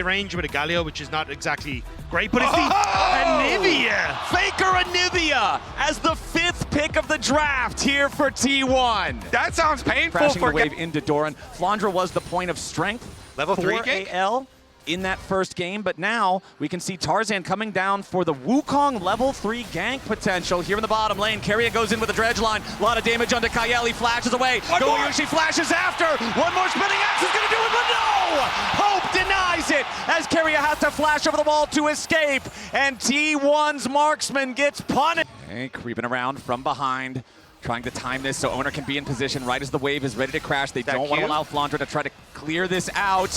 range with a Galio, which is not exactly great, but it's the Onivia. Faker Onivia as the 5th pick of the draft here for T1. That sounds painful. Crashing the wave into Doran. Flandra was the point of strength Level 3 for gank? AL in that first game, but now we can see Tarzan coming down for the Wukong level 3 gank potential here in the bottom lane. Keria goes in with the dredge line. A lot of damage onto Kyle. He flashes away. Goyushi flashes after. One more spinning axe is going to do it, but no! Hope denies it as Keria has to flash over the wall to escape, and T1's marksman gets punished. Okay, creeping around from behind. Trying to time this so Owner can be in position right as the wave is ready to crash. They don't want to allow Flandra to try to clear this out.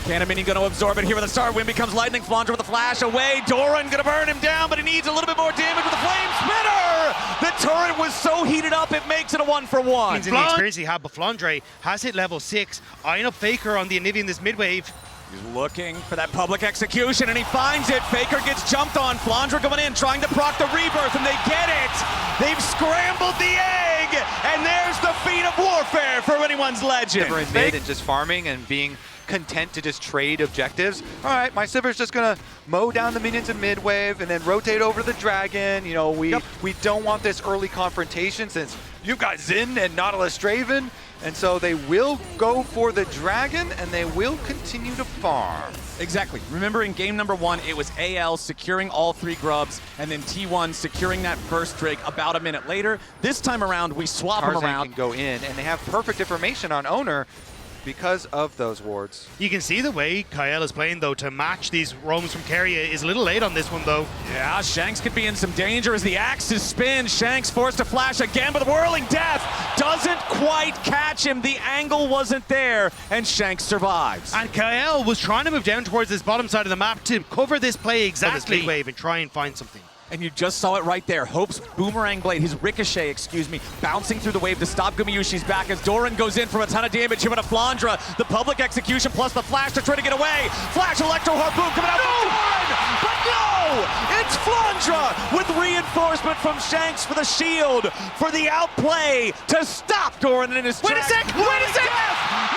Canamini going to absorb it here with a star. Wind becomes lightning. Flandra with a flash away. Doran going to burn him down, but he needs a little bit more damage with the flame spitter. The turret was so heated up, it makes it a 1-for-1. In the experience he had, but Flandre has hit level 6. Eyeing up Faker on the Onivia in this mid-wave. He's looking for that public execution, and he finds it. Faker gets jumped on. Flandra going in, trying to proc the rebirth, and they get it. They've scrambled the egg, and there's the feat of warfare for anyone's legend. Never in mid and just farming and being content to just trade objectives. All right, my Sivir's just gonna mow down the minions in mid wave and then rotate over the dragon. You know, we don't want this early confrontation since you've got Xin and Nautilus Draven. And so they will go for the dragon, and they will continue to farm. Exactly. Remember in game number 1, it was AL securing all 3 grubs, and then T1 securing that first Drake about a minute later. This time around, we swap them Tarzan around. can go in, and they have perfect information on Owner because of those wards. You can see the way Kyle is playing, though, to match these roams from Keria is a little late on this one, though. Yeah, Shanks could be in some danger as the axes spin. Shanks forced to flash again, but the whirling death doesn't quite catch him. The angle wasn't there, and Shanks survives. And Kyle was trying to move down towards this bottom side of the map to cover this play exactly. This wave and try and find something. And you just saw it right there. Hope's boomerang blade, his ricochet, excuse me, bouncing through the wave to stop Gumayushi's back as Doran goes in from a ton of damage here with a Flandra. The public execution plus the flash to try to get away. Flash Electro Harpoon coming out from Doran, but no! It's Flandra with reinforcement from Shanks for the shield for the outplay to stop Doran in his Wait a sec! Wait a sec!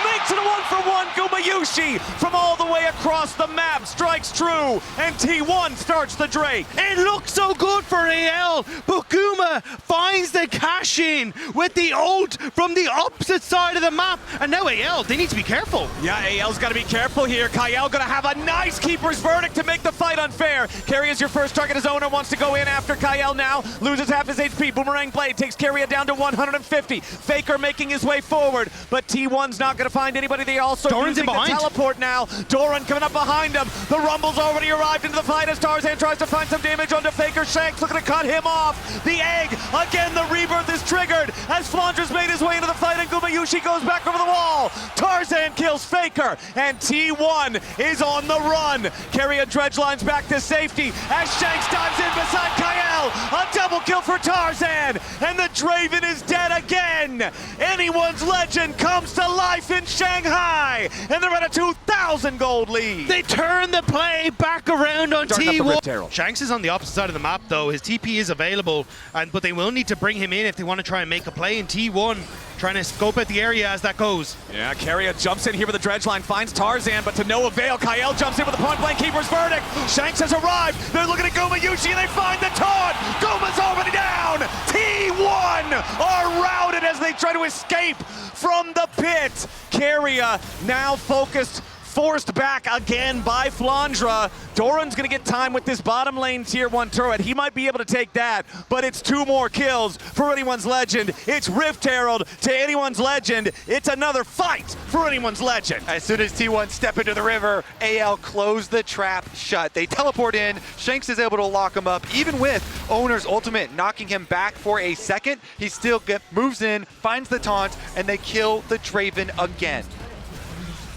Makes it a 1-for-1. Gumayushi from all the way across the map strikes true, and T1 starts the Drake. It looks so good for AL, but Guma finds the cash in with the ult from the opposite side of the map, and now AL, they need to be careful. Yeah, AL's got to be careful here. Kyle gonna have a nice keeper's verdict to make the fight unfair. Keria is your first target. His owner wants to go in after Kyle now. Loses half his HP. Boomerang blade takes Keria down to 150. Faker making his way forward, but T1's not gonna find anybody. They also Doran's using in behind. the teleport now. Doran coming up behind him. The Rumble's already arrived into the fight as Tarzan tries to find some damage onto Faker. Shanks looking to cut him off. The egg, again the rebirth is triggered as Flandra's made his way into the fight and Gumayushi goes back over the wall. Tarzan kills Faker and T1 is on the run. Keria dredge lines back to safety as Shanks dives in beside Kyle. A double kill for Tarzan and the Draven is dead again. Anyone's legend comes to life in Shanghai and they're at a 2,000 gold lead. They turn the play back around on T1. Shanks Shanks is on the opposite side of the map, though. His TP is available, but they will need to bring him in if they want to try and make a play. In T1, trying to scope out the area as that goes. Yeah, Keria jumps in here with the dredge line, finds Tarzan, but to no avail. Kyle jumps in with a point-blank keeper's verdict. Shanks has arrived. They're looking at Gumayushi, and they find the taunt. Guma's already down. T1 are routed as they try to escape from the pit. Keria now focused, forced back again by Flandra. Doran's gonna get time with this bottom lane tier 1 turret. He might be able to take that, but it's 2 more kills for anyone's legend. It's Rift Herald to anyone's legend. It's another fight for anyone's legend. As soon as T1 step into the river, AL close the trap shut. They teleport in. Shanks is able to lock him up. Even with Owner's ultimate knocking him back for a second, he still moves in, finds the taunt, and they kill the Draven again.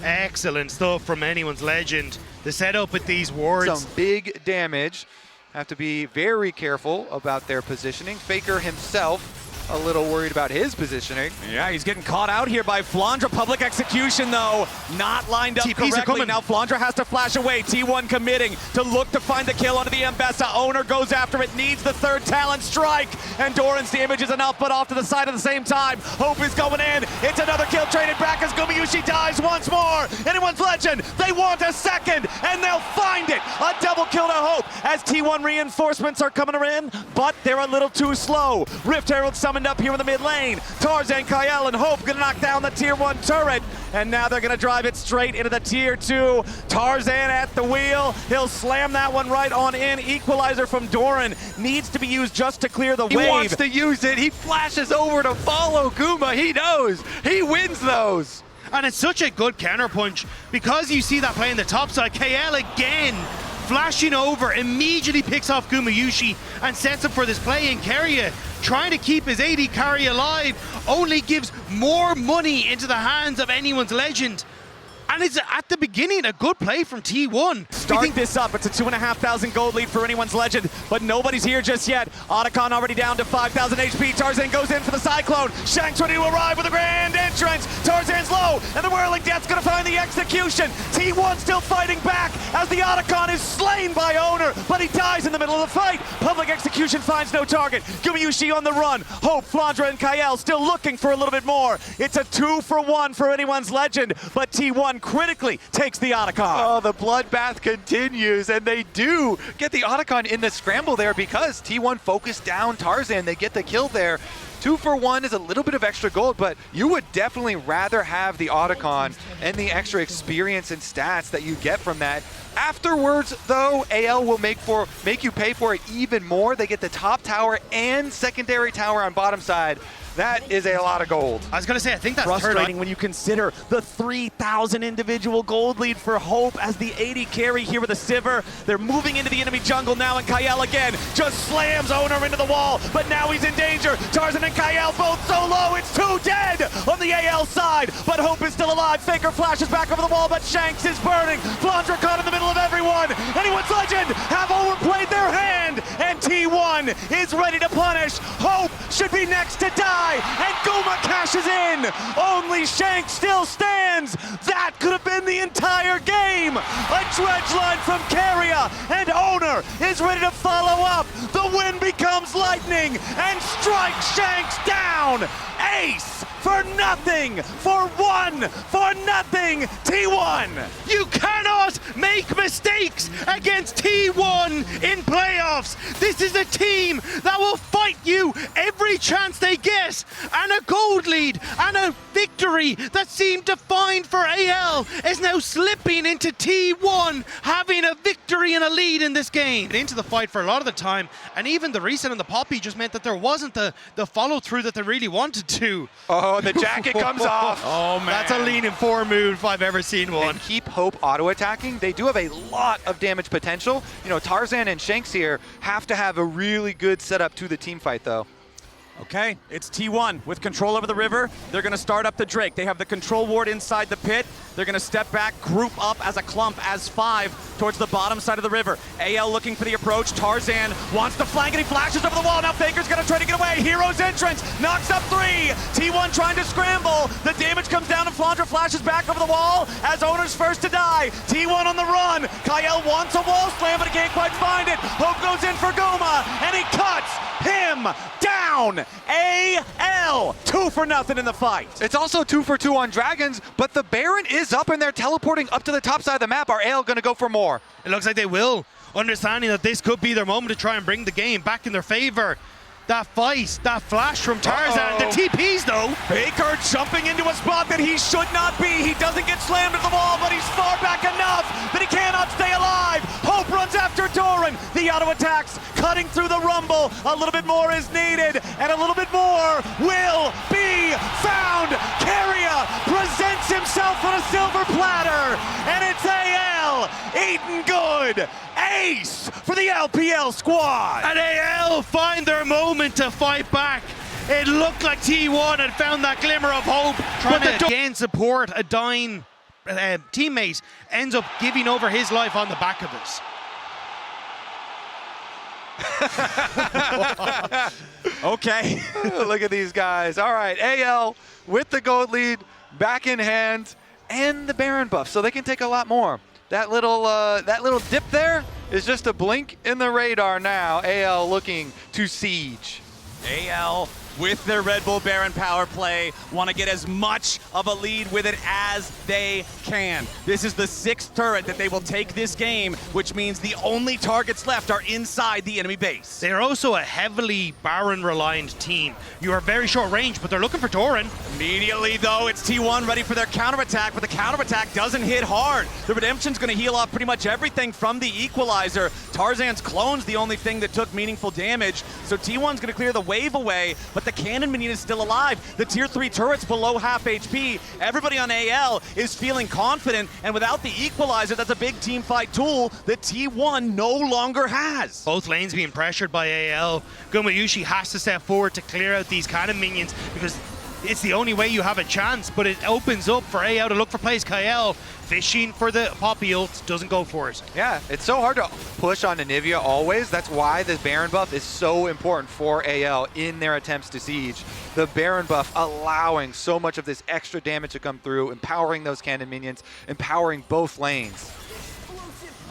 Excellent stuff from anyone's legend. The setup with these wards. Some big damage. Have to be very careful about their positioning. Faker himself a little worried about his positioning. Yeah, he's getting caught out here by Flandra. Public execution, though, not lined up TPs are correctly. coming. Now Flandra has to flash away. T1 committing to look to find the kill onto the Mbessa. Owner goes after it, needs the third talent strike, and Doran's damage is enough, but off to the side at the same time. Hope is going in. It's another kill traded back as Gumayusi dies once more. Anyone's legend, they want a second, and they'll find it. A double kill to Hope as T1 reinforcements are coming in, but they're a little too slow. Rift Herald summoned up here in the mid lane. Tarzan, Kyle, and Hope gonna knock down the tier 1 turret, and now they're gonna drive it straight into the tier 2. Tarzan at the wheel. He'll slam that one right on in. Equalizer from Doran needs to be used just to clear the wave. He wants to use it. He flashes over to follow Guma. He knows. He wins those. And it's such a good counterpunch because you see that play in the top side. KL again flashing over, immediately picks off Gumayusi and sets up for this play in Keria, trying to keep his AD carry alive, only gives more money into the hands of anyone's legend. And it's at the beginning a good play from T1. Start this up. It's a 2,500 gold lead for anyone's legend, but nobody's here just yet. Otacon already down to 5,000 HP. Tarzan goes in for the Cyclone. Shanks ready to arrive with a grand entrance. Tarzan's low, and the Whirling Death's gonna find the execution. T1 still fighting back as the Otacon is slain by Owner, but he dies in the middle of the fight. Public execution finds no target. Gumayusi on the run. Hope, Flandra, and Kyle still looking for a little bit more. It's a 2-for-1 for anyone's legend, but T1 critically takes the Otacon. Oh, the bloodbath continues, and they do get the Otacon in the scramble there because T1 focused down Tarzan. They get the kill there. 2-for-1 is a little bit of extra gold, but you would definitely rather have the Otacon and the extra experience and stats that you get from that. Afterwards, though, AL will make you pay for it even more. They get the top tower and secondary tower on bottom side. That is a lot of gold. I was going to say, I think that's frustrating when you consider the 3,000 individual gold lead for Hope as the AD carry here with a Sivir. They're moving into the enemy jungle now, and Kyle again just slams Owner into the wall, but now he's in danger. Tarzan and Kyle both so low, it's 2 dead on the AL side, but Hope is still alive. Faker flashes back over the wall, but Shanks is burning. Flandra caught in the middle of everyone. Anyone's legend have overplayed their hand, and T1 is ready to punish. Hope should be next to die, and Guma cashes in. Only Shanks still stands. That could have been the entire game. A dredge line from Keria, and Owner is ready to follow up. The wind becomes lightning and strikes Shanks down. Ace for nothing, for 1 for nothing, T1. You cannot make mistakes against T1 in playoffs. This is a team that will fight you every chance they get, and a gold lead and a victory that seemed defined for AL is now slipping into T1 having a victory and a lead in this game. Into the fight for a lot of the time, and even the reset on the Poppy just meant that there wasn't the follow through that they really wanted to. Oh, the jacket comes off. Oh man, that's a leaning 4 move if I've ever seen one. And keep Hope auto-attacking. They do have a lot of damage potential. You know, Tarzan and Shanks here have to have a really good setup to the team fight, though. Okay, it's T1 with control over the river. They're gonna start up the Drake. They have the control ward inside the pit. They're gonna step back, group up as a clump, as 5 towards the bottom side of the river. AL looking for the approach. Tarzan wants to flank and he flashes over the wall. Now Faker's gonna try to get away. Hero's entrance, knocks up 3. T1 trying to scramble. The damage comes down and Flandra flashes back over the wall as Owner's first to die. T1 on the run. Kyle wants a wall slam, but he can't quite find it. Hope goes in for Guma, and he cuts him down. AL 2 for nothing in the fight. It's also 2 for 2 on Dragons, but the Baron is up and they're teleporting up to the top side of the map. Are AL gonna go for more? It looks like they will, understanding that this could be their moment to try and bring the game back in their favor. That fight, that flash from Tarzan, the TPs though. Baker jumping into a spot that he should not be. He doesn't get slammed into the wall, but he's far back enough that he cannot stay alive. Hope runs after Doran. The auto attacks cutting through the rumble. A little bit more is needed, and a little bit more will be found. Keria presents himself on a silver platter, and it's AL eating good. Ace for the LPL squad. And AL find their moment to fight back. It looked like T1 had found that glimmer of hope, trying to again support a dying teammate, ends up giving over his life on the back of it. Okay. Look at these guys. All right, AL with the gold lead back in hand and the Baron buff, so they can take a lot more. That little dip there is just a blink in the radar now. AL looking to siege. AL with their Red Bull Baron power play want to get as much of a lead with it as they can. This is the 6th turret that they will take this game, which means the only targets left are inside the enemy base. They're also a heavily Baron-reliant team. You are very short range, but they're looking for Torin. Immediately, though, it's T1 ready for their counterattack, but the counterattack doesn't hit hard. The Redemption's going to heal off pretty much everything from the Equalizer. Tarzan's clone's the only thing that took meaningful damage, so T1's going to clear the wave away, but the cannon minion is still alive. The tier 3 turret's below half HP. Everybody on AL is feeling confident, and without the Equalizer, that's a big team fight tool that T1 no longer has. Both lanes being pressured by AL. Gumayushi has to step forward to clear out these cannon minions because it's the only way you have a chance, but it opens up for AL to look for plays. Kael fishing for the Poppy ult, doesn't go for it. Yeah, it's so hard to push on Onivia always. That's why this Baron buff is so important for AL in their attempts to siege. The Baron buff allowing so much of this extra damage to come through, empowering those cannon minions, empowering both lanes.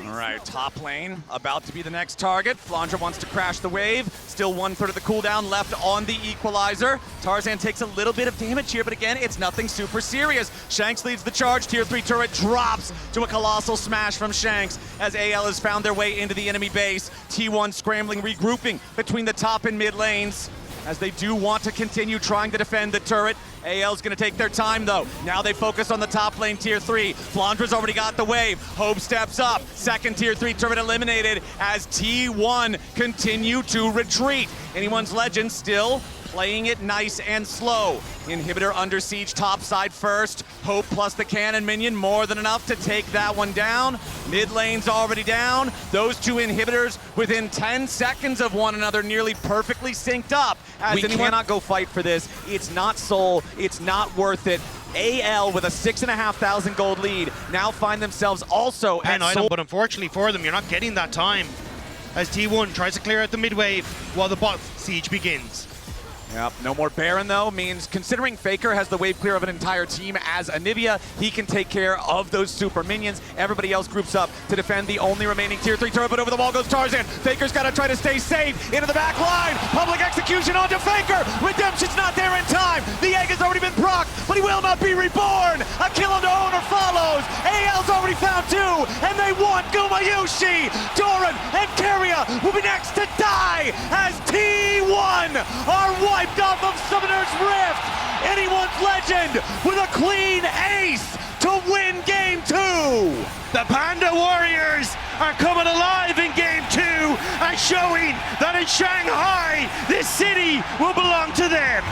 All right, top lane about to be the next target. Flandra wants to crash the wave. Still 1/3 of the cooldown left on the Equalizer. Tarzan takes a little bit of damage here, but again, it's nothing super serious. Shanks leads the charge. Tier 3 turret drops to a colossal smash from Shanks as AL has found their way into the enemy base. T1 scrambling, regrouping between the top and mid lanes as they do want to continue trying to defend the turret. AL's gonna take their time though. Now they focus on the top lane, tier 3. Flandra's already got the wave. Hope steps up. Second tier 3 turret eliminated as T1 continue to retreat. Anyone's Legend still playing it nice and slow. Inhibitor under siege topside first. Hope plus the cannon minion, more than enough to take that one down. Mid lane's already down. Those two inhibitors within 10 seconds of one another, nearly perfectly synced up. We cannot go fight for this. It's not Soul, it's not worth it. AL with a 6,500 gold lead now find themselves also at item, but unfortunately for them, you're not getting that time as T1 tries to clear out the mid wave while the bot siege begins. Yep, no more Baron though, means considering Faker has the wave clear of an entire team as Onivia, he can take care of those super minions. Everybody else groups up to defend the only remaining tier 3 turret, but over the wall goes Tarzan. Faker's gotta try to stay safe, into the back line. Public execution onto Faker. Redemption's not there in time. The egg has already been procced, but he will not be reborn. A kill onto Owner follows. AL's already found 2, and they want Gumayushi. Doran and Keria will be next to die as T1 are wiped off of Summoner's Rift. Anyone's Legend with a clean ace to win game 2. The Panda Warriors are coming alive in game 2 and showing that in Shanghai, this city will belong to them.